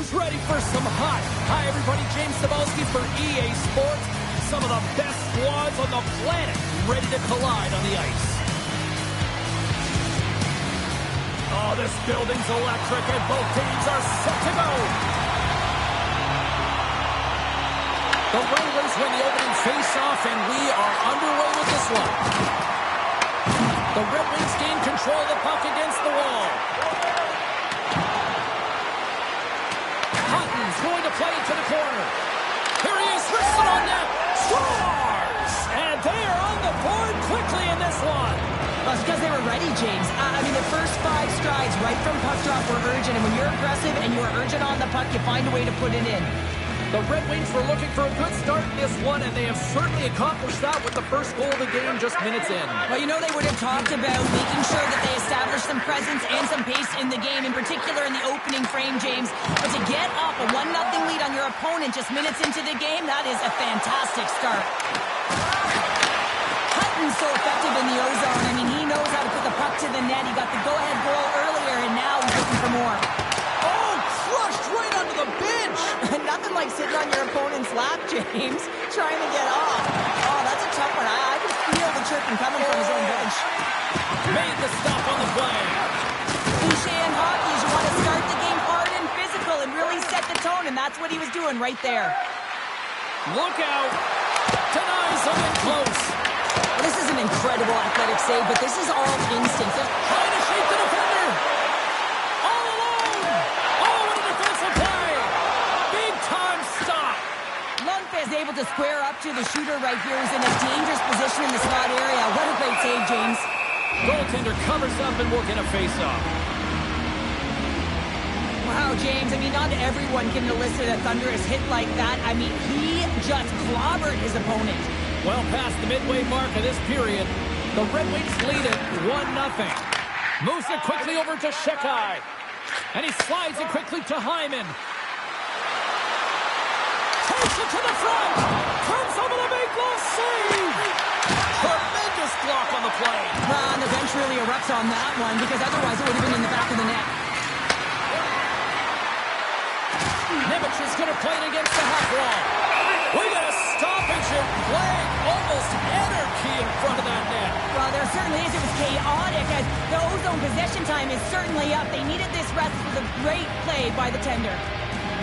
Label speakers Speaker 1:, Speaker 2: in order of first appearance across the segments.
Speaker 1: Who's ready for some hot? Hi, everybody. James Cebulski for EA Sports. Some of the best squads on the planet ready to collide on the ice. Oh, this building's electric, and both teams are set to go. The Wranglers win the opening face-off, and we are underway with this one. The Red Wings gain control of the puck against the wall. Hutton's going to play it to the corner. Here he is, wristed on net. Scores! And they are on the board quickly in this one.
Speaker 2: Well, it's because they were ready, James. I mean, the first 5 strides right from puck drop were urgent, and when you're aggressive and you're urgent on the puck, you find a way to put it in.
Speaker 1: The Red Wings were looking for a good start in this one, and they have certainly accomplished that with the first goal of the game just minutes in.
Speaker 2: Well, you know, they would have talked about making sure that they established some presence and some pace in the game, in particular in the opening frame, James. But to get off a 1-0 lead on your opponent just minutes into the game, that is a fantastic start. Hutton's so effective in the O-zone. I mean, he knows how to put the puck to the net. He got the go-ahead goal earlier, and now he's looking for more.
Speaker 1: Oh, crushed right onto the bench!
Speaker 2: Nothing like sitting on your opponent's lap, James, trying to get off. Oh, that's a tough one. I can feel the chirping coming from his own bench.
Speaker 1: Made the stop on the play.
Speaker 2: Cliche in hockey is you want to start the game hard and physical and really set the tone, and that's what he was doing right there.
Speaker 1: Look out. Denies him in close.
Speaker 2: Well, this is an incredible athletic save, but this is all instinct.
Speaker 1: Trying to shake the defender. All alone. Oh, what a defensive play. Big time stop.
Speaker 2: Lundqvist is able to square up to the shooter right here. He's in a dangerous position in the slot area. What a great save, James.
Speaker 1: Goaltender covers up and will get a face-off.
Speaker 2: Wow, James, I mean, not everyone can elicit a thunderous hit like that. I mean, he just clobbered his opponent.
Speaker 1: Well past the midway mark of this period, the Red Wings lead it 1-0. Moves it quickly over to Shekai. And he slides it quickly to Hyman. Takes it to the front. Comes over the big glove save. Tremendous block on the play.
Speaker 2: And the bench really erupts on that one, because otherwise it would have been in the back of the net.
Speaker 1: Nemec is going to play it against the half wall. We got a stoppage and play. Almost anarchy in front of that net.
Speaker 2: Well, there certainly is. It was chaotic, as the ozone possession time is certainly up. They needed this rest. It was a great play by the tender.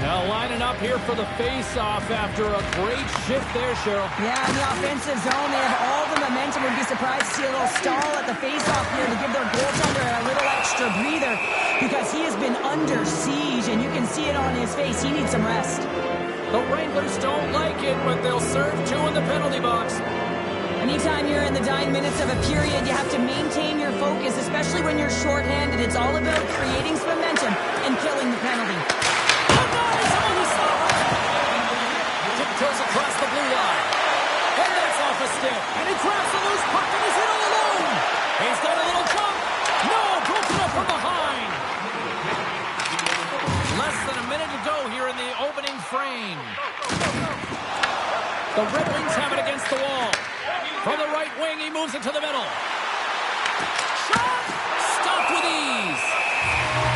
Speaker 1: Now lining up here for the face-off after a great shift there, Cheryl.
Speaker 2: Yeah, in the offensive zone, they have all the momentum. Would be surprised to see a little stall at the face-off here to give their goaltender a little extra breather, because he has been under siege, and you can see it on his face. He needs some rest.
Speaker 1: The Wranglers don't like it, but they'll serve 2 in the penalty box.
Speaker 2: Anytime you're in the dying minutes of a period, you have to maintain your focus, especially when you're shorthanded. It's all about creating some momentum and killing the penalty.
Speaker 1: Tiptoes across the blue line. And that's off a stick. And he grabs the loose puck and he's in all alone. He's got a little jump. No, broken up from behind. Less than a minute to go here in the opening frame. The Red Wings have it against the wall. From the right wing, he moves it to the middle. Shot! Stopped with ease.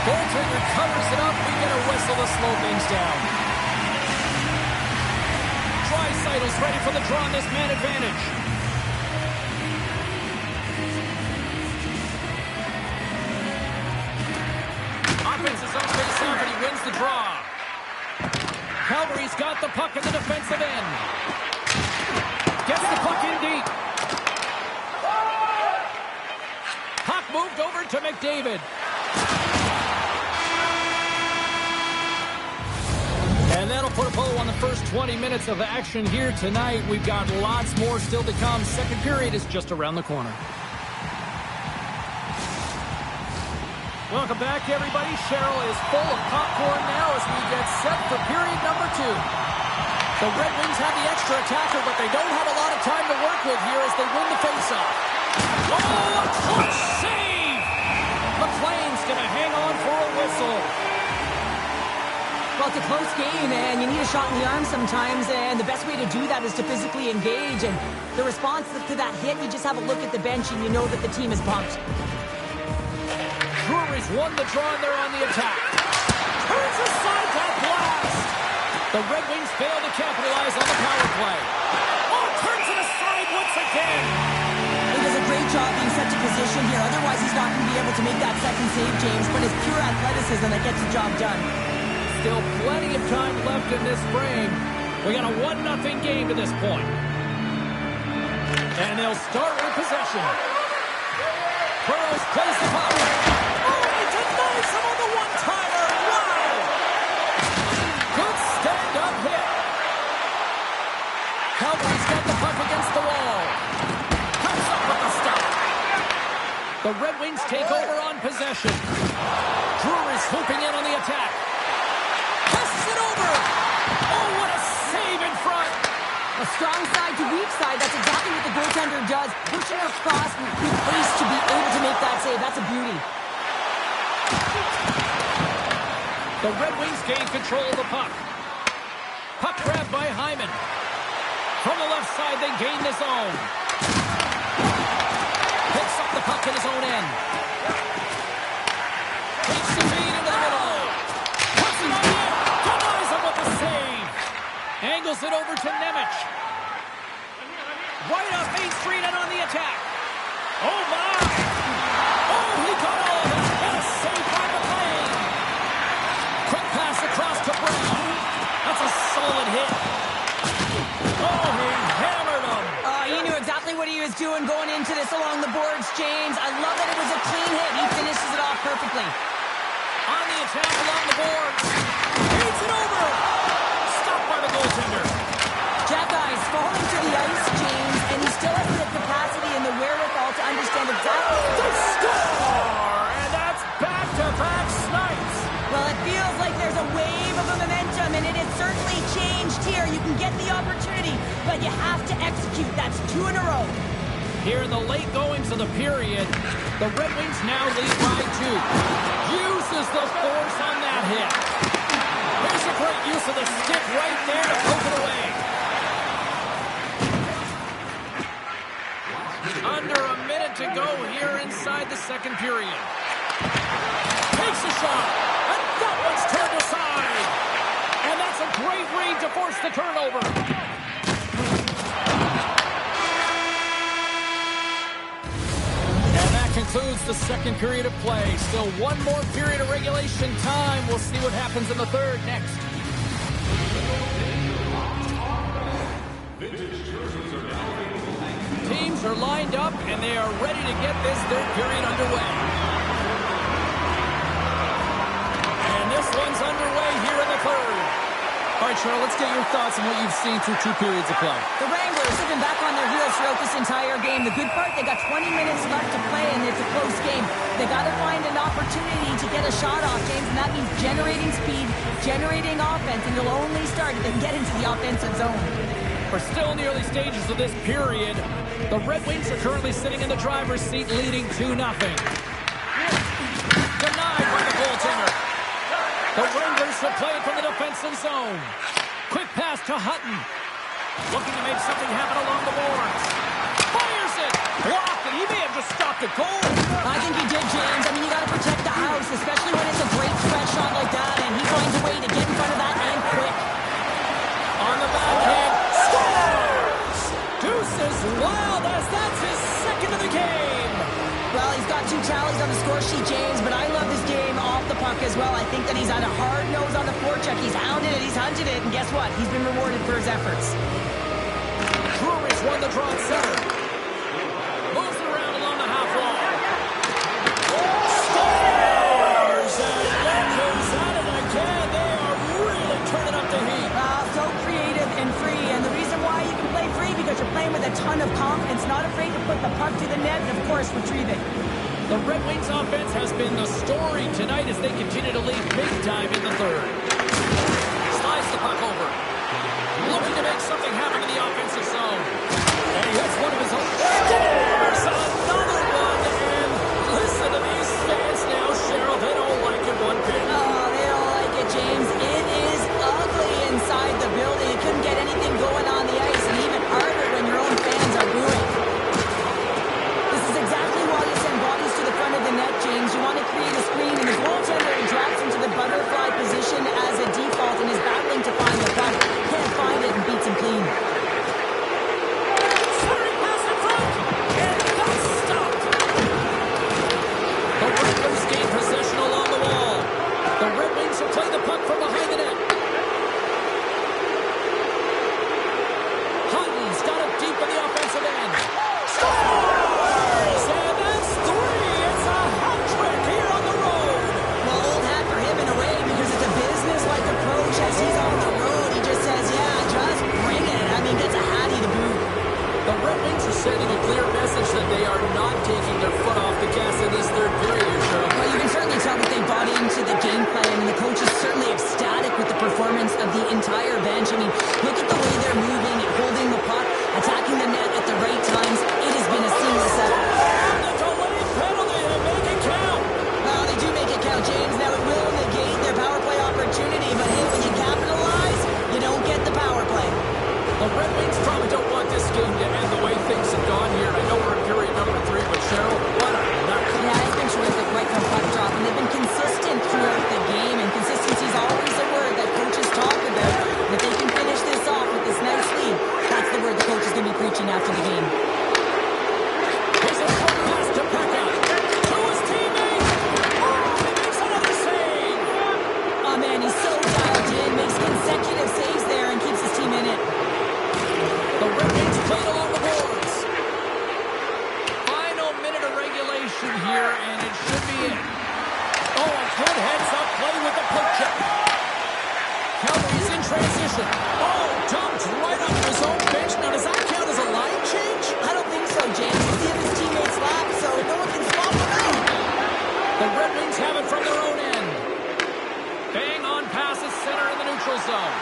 Speaker 1: Goaltender covers it up. We get a whistle to slow things down. Draisaitl's ready for the draw on this man advantage. Offense is on face-off, and he wins the draw. Calgary's got the puck in the defensive end. Gets the puck in deep. Puck moved over to McDavid. And that'll put a bow on the first 20 minutes of action here tonight. We've got lots more still to come. Second period is just around the corner. Welcome back, everybody. Cheryl is full of popcorn now as we get set for period number 2. The Red Wings have the extra attacker, but they don't have a lot of time to work with here as they win the faceoff. Oh, a clutch save! McLean's going to hang on for a whistle.
Speaker 2: Well, it's a close game, and you need a shot in the arm sometimes, and the best way to do that is to physically engage. And the response to that hit, you just have a look at the bench, and you know that the team is pumped.
Speaker 1: Brewery's won the draw, and they're on the attack. Turns aside that block. The Red Wings fail to capitalize on the power play. Oh, turns it aside once again.
Speaker 2: He does a great job being set to position here. Otherwise, he's not going to be able to make that second save, James. But it's pure athleticism that gets the job done.
Speaker 1: Still plenty of time left in this frame. We got a 1-0 game to this point. And they'll start with possession. Burrows plays the puck. Oh, he denies him on the one-timer. Wow! Good stand-up hit. Calgary's got the puck against the wall. Comes up with the stop. The Red Wings take over on possession. Drury's hooping in on the attack. Passes it over. Oh, what a save in front.
Speaker 2: A strong side to weak side. That's exactly what the goaltender does. Pushing across with pace to be able to make that save. That's a beauty.
Speaker 1: The Red Wings gain control of the puck. Puck grabbed by Hyman. From the left side, they gain the zone. Picks up the puck in his own end. Takes the feed into the middle. Puts it on the end. Denies him with the save. Angles it over to Nemec. Right off Main Street and on the attack. Oh, my. Oh, he got all of it. And a save by McLean. Quick pass across to Brown. That's a solid hit. Oh, he hammered him.
Speaker 2: He knew exactly what he was doing going into this along the boards, James. I love that it was a clean hit. He finishes it off perfectly.
Speaker 1: On the attack along the boards. Beats it over. Stopped by the goaltender.
Speaker 2: Jack Guy's falling to the ice, James, and he still has the capacity and the wherewithal to understand exactly
Speaker 1: The score! And that's back-to-back snipes.
Speaker 2: Well, it feels like there's a wave of momentum, and it has certainly changed here. You can get the opportunity, but you have to execute. That's 2 in a row.
Speaker 1: Here in the late goings of the period, the Red Wings now lead by 2. Uses the force on that hit. There's a great use of the stick right there to poke it away. Under a minute to go here inside the second period. Takes a shot, and that one's turned aside. And that's a great read to force the turnover. And that concludes the second period of play. Still one more period of regulation time. We'll see what happens in the third next. Teams are lined up, and they are ready to get this third period underway. And this one's underway here in the third. All right, Cheryl, let's get your thoughts on what you've seen through 2 periods of play.
Speaker 2: The Wranglers have been back on their heels throughout this entire game. The good part, they got 20 minutes left to play, and it's a close game. They got to find an opportunity to get a shot off, James, and that means generating speed, generating offense, and you'll only start if they get into the offensive zone.
Speaker 1: We're still in the early stages of this period. The Red Wings are currently sitting in the driver's seat, leading 2-0. Denied by the goaltender. The Wranglers will play it from the defensive zone. Quick pass to Hutton. Looking to make something happen along the boards. Fires it. Blocked it. He may have just stopped a goal.
Speaker 2: I think he did, James. I mean, you got to protect the house, especially when it's a great spread shot like that, and he finds a way to get in front of that and quick.
Speaker 1: On the backhand. Scores! Deuces wild as that's his second of the game.
Speaker 2: Well, he's got 2 tallies on the score sheet, James, but I love this game off the puck as well. I think that he's had a hard nose on the forecheck. He's hounded it, he's hunted it, and guess what? He's been rewarded for his efforts.
Speaker 1: Drury's won the draw at center. Moves it around along the half wall. Scores! And that comes at it again. They are really turning up the heat.
Speaker 2: So creative and free, and the reason why you can play free because you're playing with a ton of confidence, not afraid to put the puck to the net, and of course retrieve it.
Speaker 1: The Red Wings offense has been the story tonight as they continue to lead big time in the third. Slides the puck over. Looking to make something happen in the offensive zone. And he hits one of his own. Scores another one. And listen to these fans now, Cheryl. They don't like it one bit.
Speaker 2: Oh, they don't like it, James. It is ugly inside the building. You couldn't get anything going on the ice, and even harder when your own fans are booing. This is exactly why you send bodies to the front of the net, James. You want to create a screen, and the goaltender drops into the butterfly position as a default and is battling to find the puck.
Speaker 1: possession here, and it should be it. Oh, a good heads-up play with the poke check. Calgary's in transition. Oh, dumped right under his own bench. Now, does that count as a line change?
Speaker 2: I don't think so, James. We'll see if his teammates laugh, so no one can swap him out.
Speaker 1: The Red Wings have it from their own end. Bang on passes center in the neutral zone.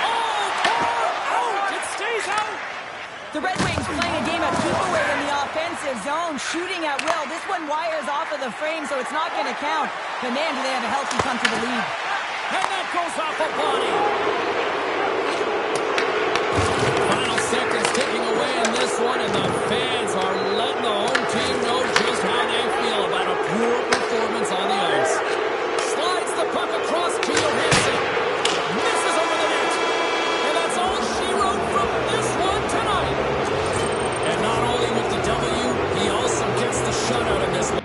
Speaker 1: Oh, out! It stays out!
Speaker 2: The Red Wings playing a game of keep away in the offensive zone, shooting at will. This one wires off of the frame, so it's not going to count. But man, do they have a healthy comfortable lead.
Speaker 1: And that goes off a body. Final seconds ticking away in this one, and the fans are letting the home team know just how they feel about a poor performance on the ice. Slides the puck across to Johansson. Misses over the net. And that's all she wrote from this one tonight. And not only with the W, he also gets the shutout in this one.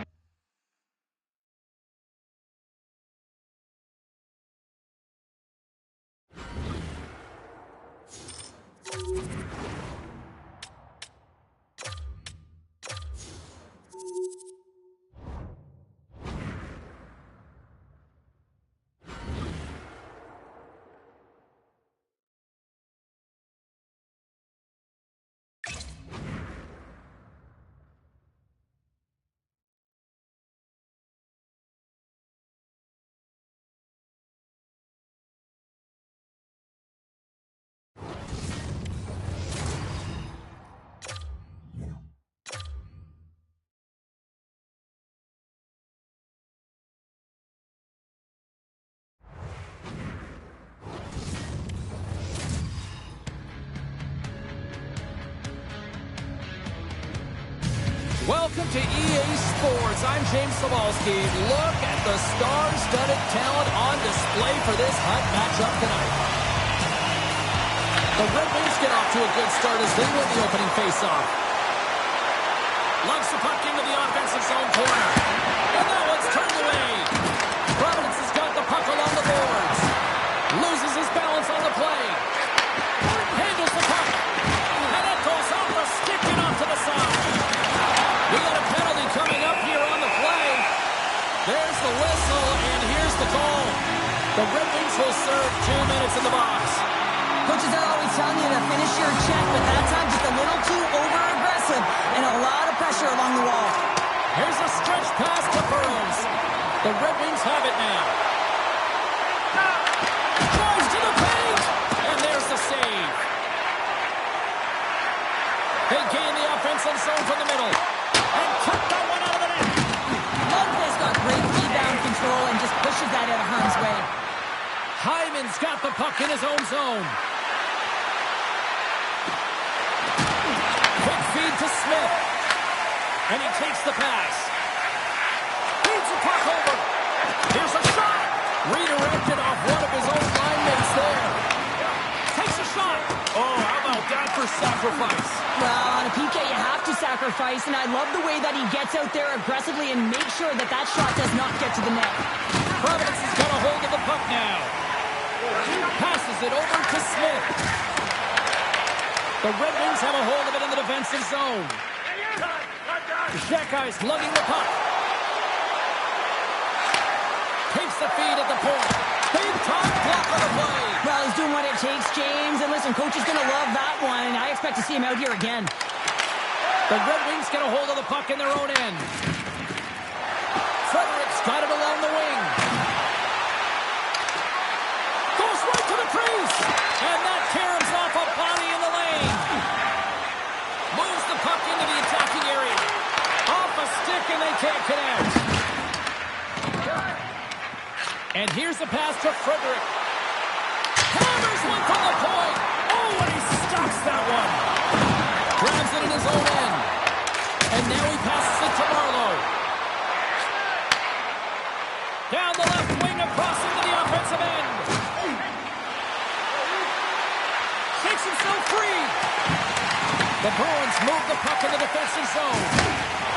Speaker 1: Welcome to EA Sports. I'm James Sabalski. Look at the star-studded talent on display for this hot matchup tonight. The Red Wings get off to a good start as they win the opening faceoff. Loves the puck into the offensive zone corner. And that one's turned away. Providence has got the puck along the boards. Loses his balance on the play. Handles the puck. And that goes off the stick and off to the side. We got a penalty coming up here on the play. There's the whistle, and here's the call. The Red Wings will serve 2 minutes in the box.
Speaker 2: Coaches are always telling you to finish your check, but that time just a little too over-aggressive and a lot of pressure along the wall.
Speaker 1: Here's a stretch pass to Burrows. The Red Wings have it now. Drives to the paint, and there's the save. They gain the offensive zone from the middle. And cut that one out of the net.
Speaker 2: Lundqvist got great rebound control and just pushes that out of harm's way.
Speaker 1: Hyman's got the puck in his own zone. Quick feed to Smith. And he takes the pass. Feeds the puck over. Here's a shot. Redirected off one of his own line mates there. Takes a shot. Oh, how about that for sacrifice?
Speaker 2: Well, on a PK, you have to sacrifice, and I love the way that he gets out there aggressively and makes sure that that shot does not get to the net.
Speaker 1: Providence has got a hold of the puck now. Passes it over to Smith. The Red Wings have a hold of it in the defensive zone. Xhekai's lugging the puck. Takes the feed at the point. Big time block on the play.
Speaker 2: Well, he's doing what it takes, James. And listen, coach is going to love that one. I expect to see him out here again.
Speaker 1: The Red Wings get a hold of the puck in their own end. Frederic's got it along the wing. Goes right to the crease. And that caroms off a body in the lane. Moves the puck into the attacking area. Off a stick and they can't connect. And here's the pass to Frederic. Hammers one from the point. Oh, and he stops that one. Grabs it in his own end. And now he passes it to Marlowe. Down the left wing across into the offensive end. Shakes himself free. The Bruins move the puck in the defensive zone.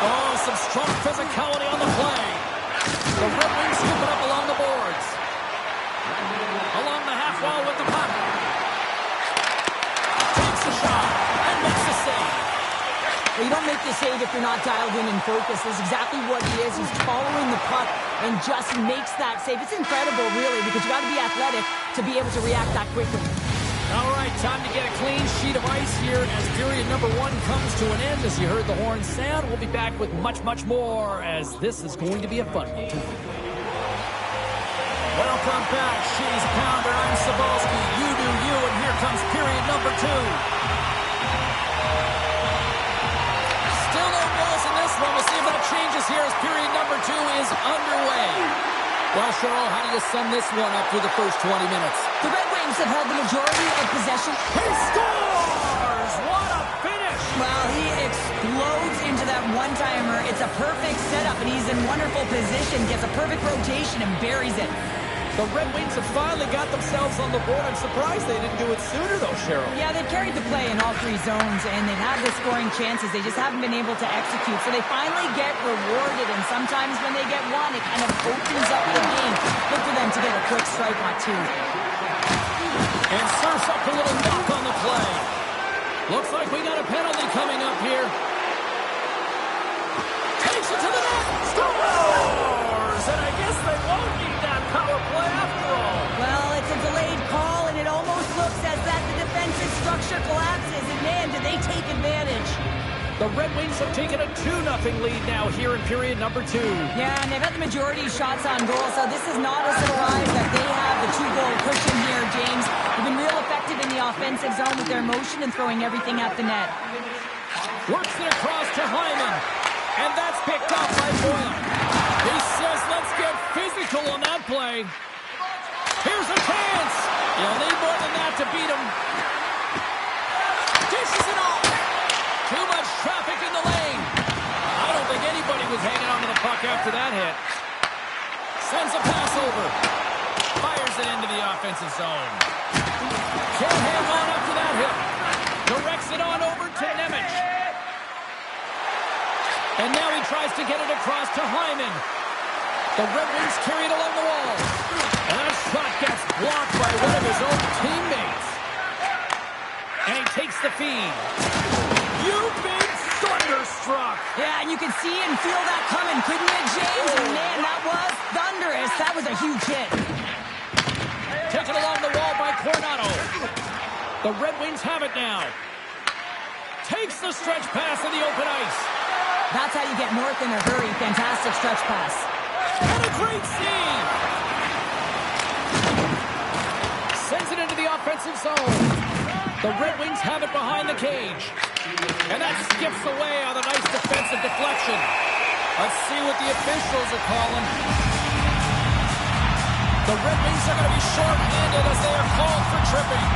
Speaker 1: Oh, some strong physicality on the play. The Red Wings scoop it up along the boards. Along the half wall with the puck. Takes a shot and makes a save.
Speaker 2: Well, you don't make make the save if you're not dialed in and focused. That's exactly what he is. He's following the puck and just makes that save. It's incredible, really, because you got to be athletic to be able to react that quickly.
Speaker 1: All right, time to get a clean sheet of ice here as period number 1 comes to an end. As you heard the horn sound, we'll be back with much, much more as this is going to be a fun one. Welcome back. She's Pounder. I'm Cebulski. You do you, and here comes period number 2. Still no goals in this one. We'll see if that changes here as period number 2 is underway. Well, Cheryl, how do you sum this one up through the first 20 minutes?
Speaker 2: The Red Wings have held the majority of possession.
Speaker 1: He scores! What a finish!
Speaker 2: Well, he explodes into that one-timer. It's a perfect setup, and he's in wonderful position. Gets a perfect rotation and buries it.
Speaker 1: The Red Wings have finally got themselves on the board. I'm surprised they didn't do it sooner, though, Cheryl.
Speaker 2: Yeah, they've carried the play in all 3 zones, and they've had the scoring chances. They just haven't been able to execute. So they finally get rewarded, and sometimes when they get one, it kind of opens up the game. Look for them to get a quick strike on 2.
Speaker 1: And surfs up a little knock on the play. Looks like we got a penalty coming up here. Takes it to the net. Scores! And I guess they won't need that power play after all.
Speaker 2: Well, it's a delayed call, and it almost looks as that the defensive structure collapses. And man, did they take advantage.
Speaker 1: The Red Wings have taken a 2-0 lead now here in period number 2.
Speaker 2: Yeah, and they've had the majority of shots on goal, so this is not a surprise that they have the 2-goal cushion here, James. They've been real effective in the offensive zone with their motion and throwing everything at the net.
Speaker 1: Works it across to Hyman, and that's picked up by Boyle. He says, let's get physical on that play. Here's a chance. You'll need more than that to beat him. Dishes it off. Too much traffic in the lane. I don't think anybody was hanging onto the puck after that hit. Sends a pass over. Fires it into the offensive zone. Can't hang on after that hit. Directs it on over to Nemec. And now he tries to get it across to Hyman. The Red Wings carry it along the wall. And that shot gets blocked by one of his own teammates. And he takes the feed. You've been thunderstruck.
Speaker 2: Yeah, and you could see and feel that coming, couldn't you, James? And man, that was thunderous. That was a huge hit.
Speaker 1: Taken along the wall by Coronado. The Red Wings have it now. Takes the stretch pass in the open ice.
Speaker 2: That's how you get north in a hurry. Fantastic stretch pass.
Speaker 1: And a great save. Sends it into the offensive zone. The Red Wings have it behind the cage. And that skips away on a nice defensive deflection. Let's see what the officials are calling. The Red Wings are going to be short-handed as they are called for tripping.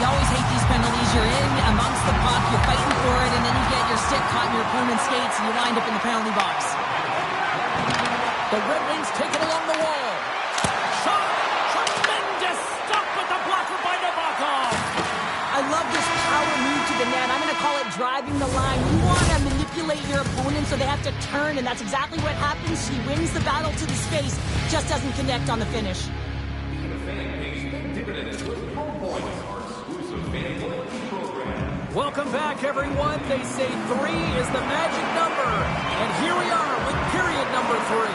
Speaker 2: You always hate these penalties. You're in amongst the puck, you're fighting for it, and then you get your stick caught in your opponent's skates, and you wind up in the penalty box.
Speaker 1: The Red Wings take it along the wall. Shot! Tremendous stop with the blocker by Nabokov.
Speaker 2: I love this power move to the net. I'm going to call it driving the line. You want to manipulate your opponent so they have to turn, and that's exactly what happens. He wins the battle to the space, just doesn't connect on the finish.
Speaker 1: Welcome back, everyone. They say 3 is the magic number. And here we are with period number 3.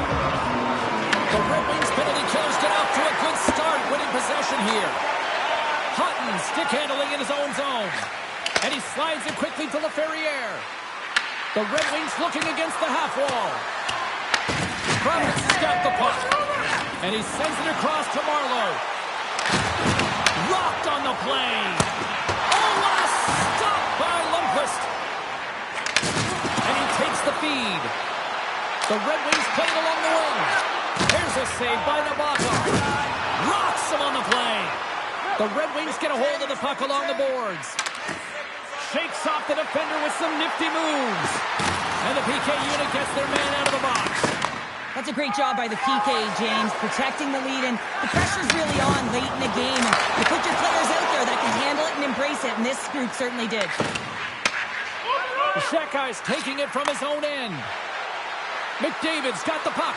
Speaker 1: The Red Wings penalty killers get off to a good start, winning possession here. Hutton stick handling in his own zone. And he slides it quickly to LaFerriere. The Red Wings looking against the half wall. Kravitz has got the puck. And he sends it across to Marleau. Rocked on the play. Oh, what a stop by Lundqvist. And he takes the feed. The Red Wings play it along the wing. Here's a save by Nabokov. Rocks him on the play. The Red Wings get a hold of the puck along the boards. Shakes off the defender with some nifty moves. And the PK unit gets their man out of the box.
Speaker 2: That's a great job by the PK, James, protecting the lead. And the pressure's really on late in the game. And you put your players out there that can handle it and embrace it. And this group certainly did.
Speaker 1: Shekai's taking it from his own end. McDavid's got the puck.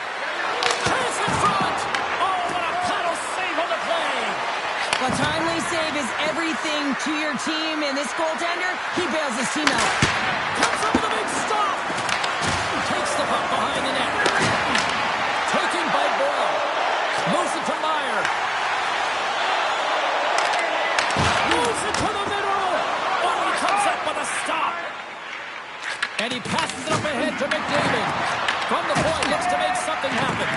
Speaker 1: Pass in front. Oh, what a paddle save on the play.
Speaker 2: A timely save is everything to your team, and this goaltender, he bails his team out.
Speaker 1: Comes up with a big stop. Takes the puck behind the net. Taking by Boyle. Moves it to Meyer. Moves it to the middle. Oh, he comes up with a stop. And he passes it up ahead to McDavid. From the point, looks to make something happen.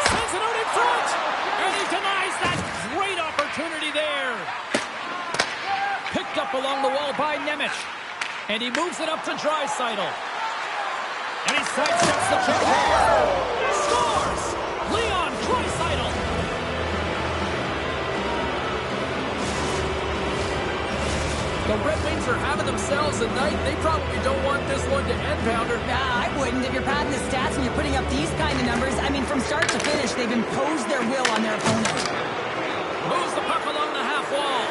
Speaker 1: Sends it out in front. And he denies that great opportunity there. Picked up along the wall by Nemec. And he moves it up to Draisaitl. And he sidesteps the check here. Scores! Leon Draisaitl. The Red Wings are having themselves a night. They probably don't want this one to end, Pounder.
Speaker 2: I wouldn't. If you're padding the stats and you're putting up these kind of numbers, I mean, from start to finish, they've imposed their will on their opponent.
Speaker 1: Moves the puck along the half wall.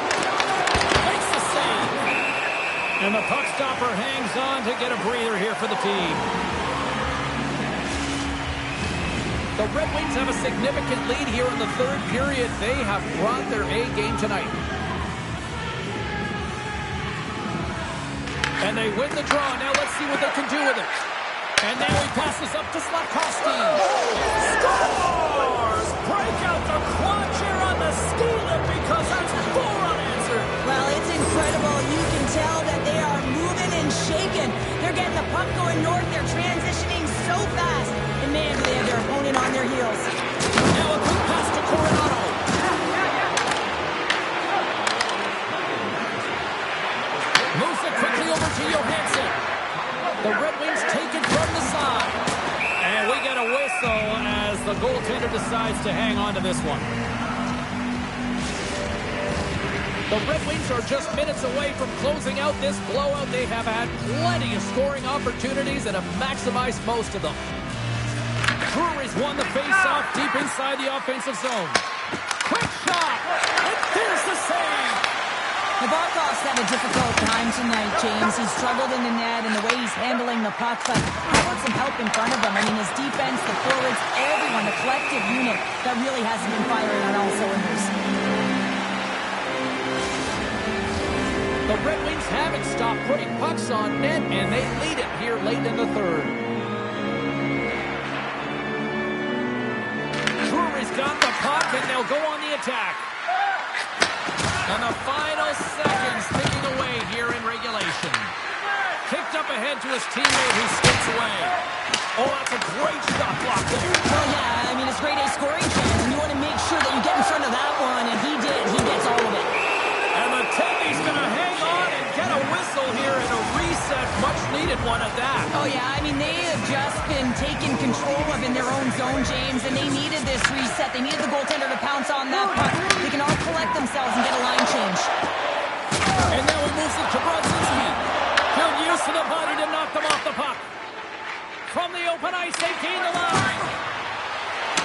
Speaker 1: Makes the save. And the puck stopper hangs on to get a breather here for the team. The Red Wings have a significant lead here in the third period. They have brought their A game tonight. And they win the draw. Now let's see what they can do with it. And now he passes up to Slafkovsky. Scores! Break out the quad chair on the ski lift because that's 4 unanswered.
Speaker 2: Well, it's incredible. You can tell that they are moving and shaking. They're getting the puck going north. They're transitioning so fast. And man, do they have their opponent on their heels.
Speaker 1: Now a quick pass to Coronado. Moves it quickly over to Johansson. The Red Wings take it from the side. And we get a whistle as the goaltender decides to hang on to this one. The Red Wings are just minutes away from closing out this blowout. They have had plenty of scoring opportunities and have maximized most of them. Drury's won the face-off deep inside the offensive zone. Quick shot! And there's the save!
Speaker 2: Nabarkov's had a difficult time tonight, James. He's struggled in the net and the way he's handling the puck, but how about some help in front of him? I mean, his defense, the forwards, everyone, the collective unit that really hasn't been firing on all cylinders.
Speaker 1: The Red Wings haven't stopped putting pucks on net, and they lead it here late in the third. Drury's got the puck, and they'll go on the attack. And the final seconds ticking away here in regulation. Kicked up ahead to his teammate who skates away. Oh, that's a great shot block there.
Speaker 2: Well, yeah, I mean, it's grade A scoring chance, and you want to make sure that you get in front of that one, and he did. He gets all of it.
Speaker 1: And the Tendy's going to hang on and get a whistle here in a reset, much-needed one at that.
Speaker 2: Oh, yeah, I mean, they have just been taken control of in their own zone, James, and they needed this reset. They needed the goaltender to pounce on that puck. They can all collect themselves and get a line change.
Speaker 1: And now he moves it to Brzezinski. He'll use to the body to knock them off the puck. From the open ice, they gain the line.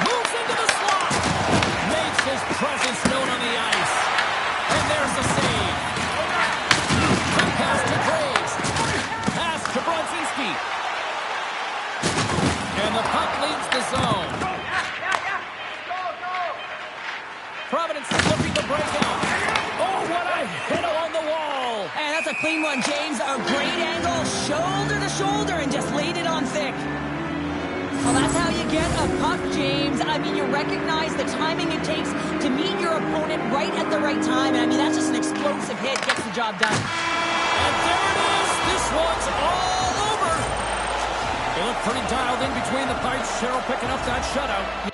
Speaker 1: Moves into the slot. Makes his presence known on the ice. And there's the save. Quick pass to Graves. Pass to Brzezinski. And the puck leaves the zone. Providence is looking to break out. Oh, what a hit along the wall.
Speaker 2: And that's a clean one, James. A great angle, shoulder to shoulder, and just laid it on thick. Well, that's how you get a puck, James. I mean, you recognize the timing it takes to meet your opponent right at the right time. And I mean, that's just an explosive hit. Gets the job done.
Speaker 1: And there it is. This one's all over. They look pretty dialed in between the pipes. Cheryl picking up that shutout.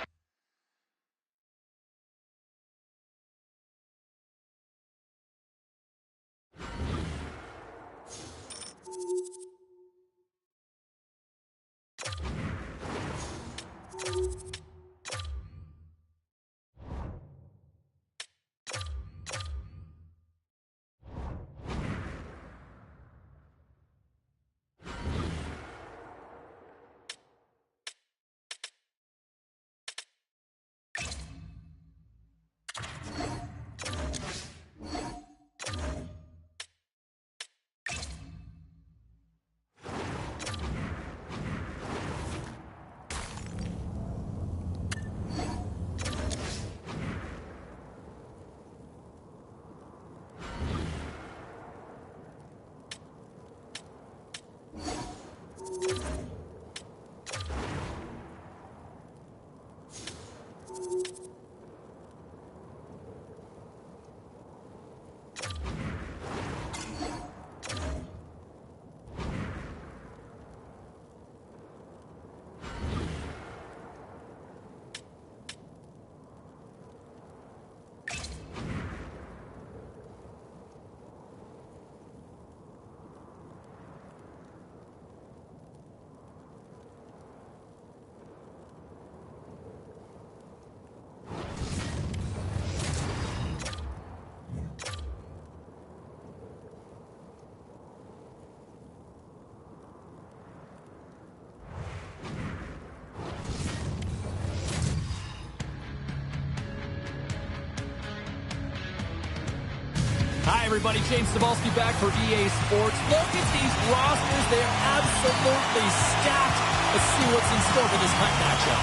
Speaker 1: Hi, everybody. James Cebulski back for EA Sports. Look at these rosters. They're absolutely stacked. Let's see what's in store for this hunt matchup.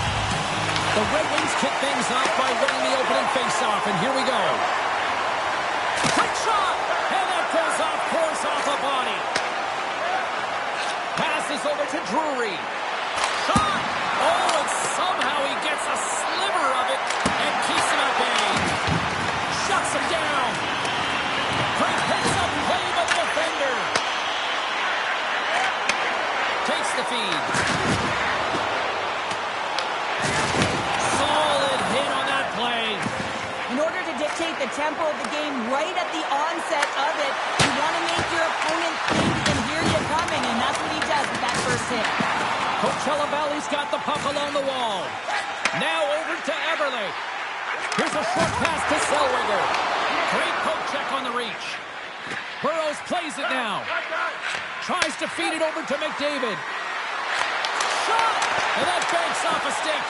Speaker 1: The Red Wings kick things off by winning the opening faceoff, and here we go. Quick shot! And that goes off course off a body. Passes over to Drury. Shot! Oh, and somehow he gets a sliver of it and keeps him at bay. Shuts him down. Great heads-up play by the defender. Takes the feed. Solid hit on that play.
Speaker 2: In order to dictate the tempo of the game right at the onset of it, you want to make your opponent think and hear you coming, and that's what he does with that first hit.
Speaker 1: Coachella Valley's got the puck along the wall. Now over to Everly. Here's a short pass to Zellweger. Great poke check on the reach. Burrows plays it now. Tries to feed it over to McDavid. Shot! And that banks off a stick.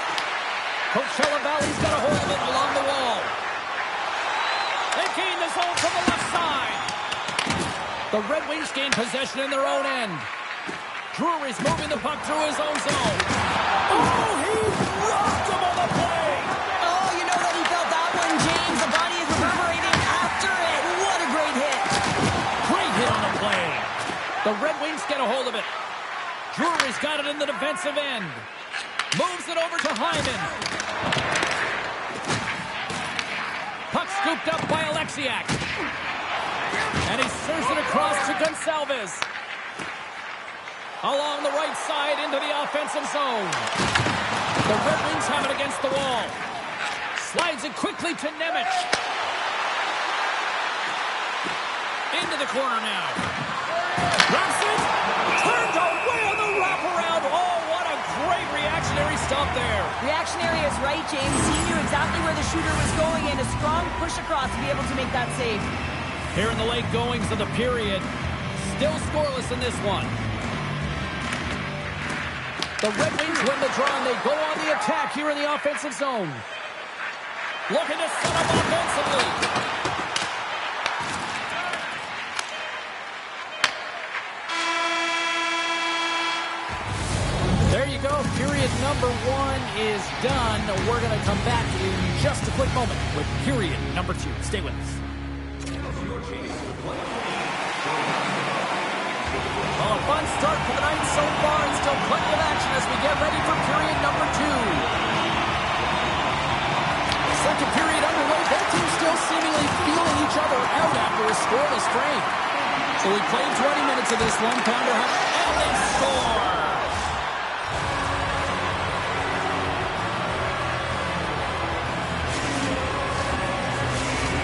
Speaker 1: Coachella Valley's got a hold of it along the wall. They gain the zone from the left side. The Red Wings gain possession in their own end. Drury's moving the puck through his own zone. Oh, he rocked him on the play.
Speaker 2: Oh, you know that he felt that one, James. The body is reverberating after it. What a great hit.
Speaker 1: Great hit on the play. The Red Wings get a hold of it. Drury's got it in the defensive end. Moves it over to Hyman. Puck scooped up by Alexiak. And he serves it across to Gonçalves. Along the right side into the offensive zone. The Red Wings have it against the wall. Slides it quickly to Nemec. Into the corner now. Wraps it. Turned away on the wraparound. Oh, what a great reactionary stop there.
Speaker 2: Reactionary is right, James. He knew exactly where the shooter was going, and a strong push across to be able to make that save.
Speaker 1: Here in the late goings of the period. Still scoreless in this one. The Red Wings win the draw, and they go on the attack here in the offensive zone. Looking to set up offensively. There you go. Period number 1 is done. We're going to come back in just a quick moment with period number 2. Stay with us. Well, a fun start to the night so far, and still plenty of action as we get ready for period number 2. Second period underway. Both teams still seemingly feeling each other out after a scoreless frame. So we played 20 minutes of this one. Pounder and they score.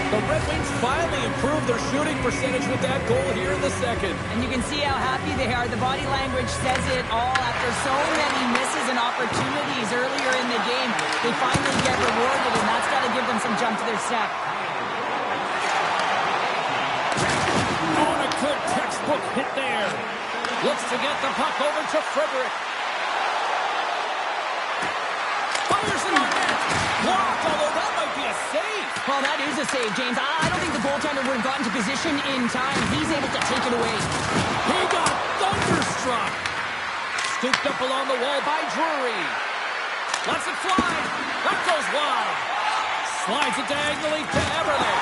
Speaker 1: The Red Wings finally improved their shooting percentage with that goal here in the second.
Speaker 2: And you can see how happy they are. The body language says it all. After so many misses and opportunities earlier in the game, they finally get rewarded, and that's got to give them some jump to their step.
Speaker 1: On a good textbook hit there. Looks to get the puck over to Frederick. Fires it on net. Blocked, although that might be a save.
Speaker 2: Well, that is a save, James. I don't think the goaltender would have gotten to position in time. He's able to take it away.
Speaker 1: He got thunderstruck. Scooped up along the wall by Drury. Lets it fly. That goes wide. Slides it diagonally to Everly.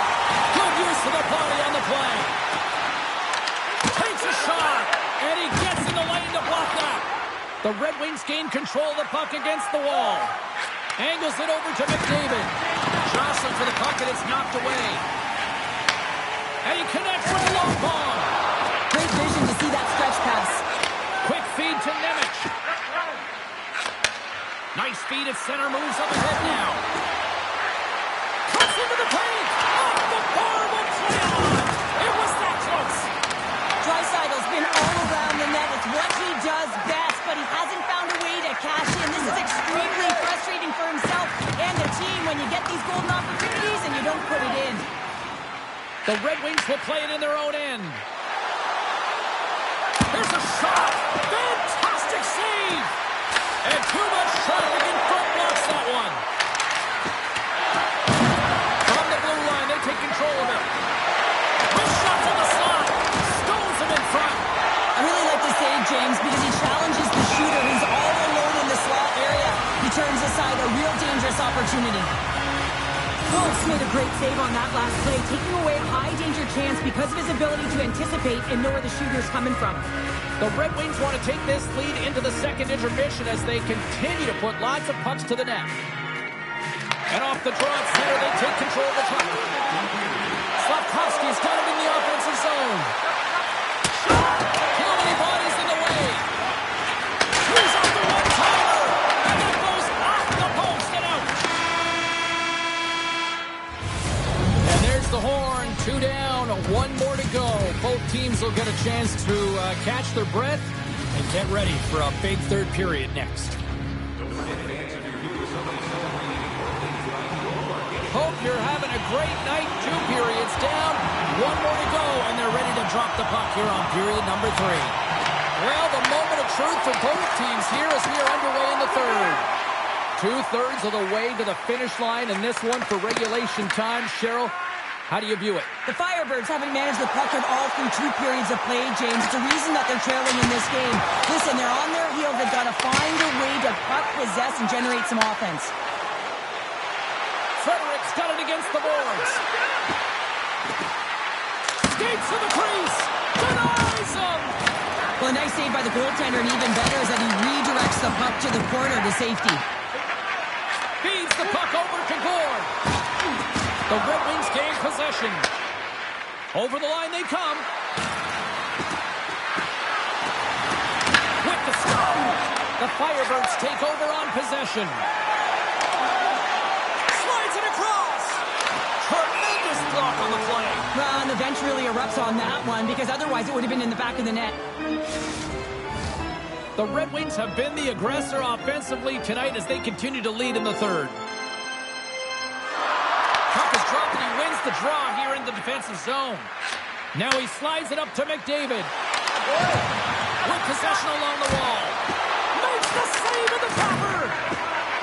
Speaker 1: Good use of the body on the play. Takes a shot. And he gets in the lane to block that. The Red Wings gain control of the puck against the wall. Angles it over to McDavid. Jostling for the puck, and it's knocked away. And he connects with a long bomb.
Speaker 2: Great vision to see that stretch pass.
Speaker 1: Quick feed to Nemec. Nice feed at center, moves up ahead now. Cuts into the paint. Off the bar, will play on. It was that close.
Speaker 2: Draisaitl's been all around the net. It's what he does best, but he hasn't found a way to cash in. This is extremely frustrating for himself and the team when you get these golden opportunities and you don't put it in.
Speaker 1: The Red Wings will play it in their own end. There's a shot. Fantastic save. And too much traffic in front blocks that one. From the blue line, they take control of it. Wrist shot
Speaker 2: opportunity.
Speaker 3: Wolves made a great save on that last play, taking away a high-danger chance because of his ability to anticipate and know where the shooter's coming from.
Speaker 1: The Red Wings want to take this lead into the second intermission as they continue to put lots of pucks to the net. And off the draw at center, they take control of the puck. Slavkovsky's got it in the offensive zone. Too many bodies in the way. He's off the one-timer. And it goes off the post and out. And there's the horn. 2 down, 1 more to go. Both teams will get a chance to catch their breath and get ready for a big third period next. Hope you're having a great night. 2 periods down, 1 more to go, and they're ready to drop the puck here on period number 3. Well, the moment of truth for both teams here as we are underway in the third. 2/3 of the way to the finish line, and this one for regulation time. Cheryl, how do you view it?
Speaker 2: The Firebirds haven't managed the puck at all through 2 periods of play, James. It's a reason that they're trailing in this game. Listen, they're on their heels. They've got to find a way to puck possess and generate some offense.
Speaker 1: Frederick's got it against the boards. Skates to the crease. Denies him.
Speaker 2: Well, a nice save by the goaltender, and even better is that he redirects the puck to the corner to safety.
Speaker 1: Feeds the puck over to Gord. The Red Wings gain possession. Over the line they come. With the stop. The Firebirds take over on possession. Slides it across. Tremendous block on the play.
Speaker 2: Well, and the bench really erupts on that one because otherwise it would have been in the back of the net.
Speaker 1: The Red Wings have been the aggressor offensively tonight as they continue to lead in the third. Puck is dropped and he wins the draw here in the defensive zone. Now he slides it up to McDavid. With possession along the wall. Makes the save in the cover.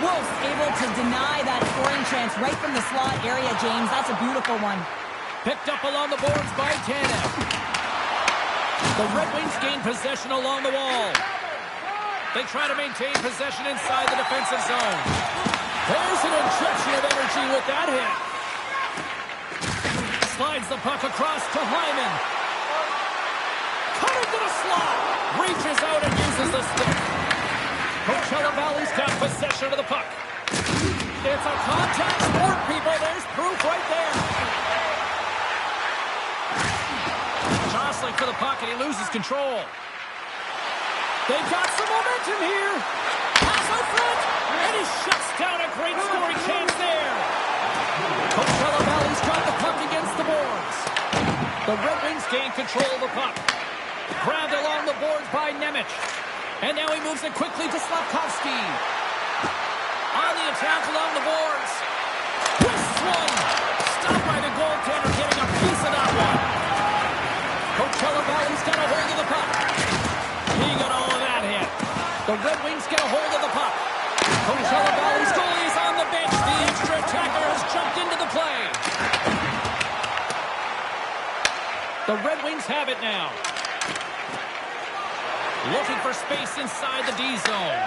Speaker 2: Wolves able to deny that scoring chance right from the slot area, James. That's a beautiful one.
Speaker 1: Picked up along the boards by Tanev. The Red Wings gain possession along the wall. They try to maintain possession inside the defensive zone. There's an injection of energy with that hit. Slides the puck across to Hyman. Cut into the slot. Reaches out and uses the stick. Coachella Valley's got possession of the puck. It's a contact sport, people. There's proof right there. Jostling for the puck, and he loses control. They've got some momentum here. Pass out front, and he shuts down a great scoring chance there. Coachella Valley's got the puck against the boards. The Red Wings gain control of the puck. Grabbed along the boards by Nemec. And now he moves it quickly to Slavkovsky. On the attack along the boards. Twists one. Stopped by the goaltender, getting a piece of that one. Coachella Valley's got a hold of the puck. He got all of that hit. The Red Wings get a hold of the puck. Coachella Valley's goalie is on the bench. The extra attacker has jumped into the play. The Red Wings have it now. Looking for space inside the D zone.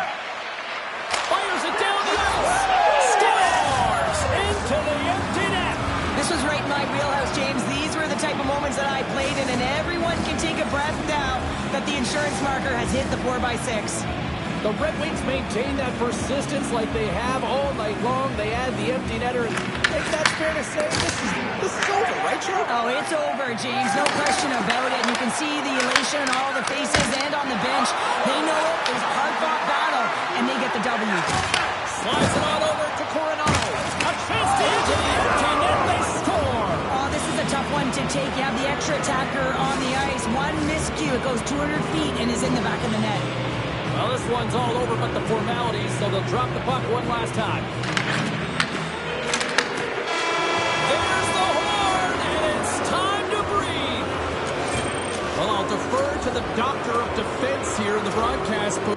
Speaker 1: Fires it down the ice. Scores into the empty net.
Speaker 2: This was right in my wheelhouse, James. These were the type of moments that I played in, and everyone can take a breath now that the insurance marker has hit the 4x6.
Speaker 1: The Red Wings maintain that persistence like they have all night long. They add the empty netter, and I think that's fair to say this is over, right, Joe?
Speaker 2: Oh, it's over, James. No question about it. And you can see the elation on all the faces and on the bench. They know it was a hard-fought battle, and they get the W.
Speaker 1: Slides it on over to Coronado. A chance to into the empty net. They score.
Speaker 2: Oh, this is a tough one to take. You have the extra attacker on the ice. One miscue. It goes 200 feet and is in the back of the net.
Speaker 1: Well, this one's all over but the formalities, so they'll drop the puck one last time. There's the horn, and it's time to breathe. Well, I'll defer to the doctor of defense here in the broadcast booth.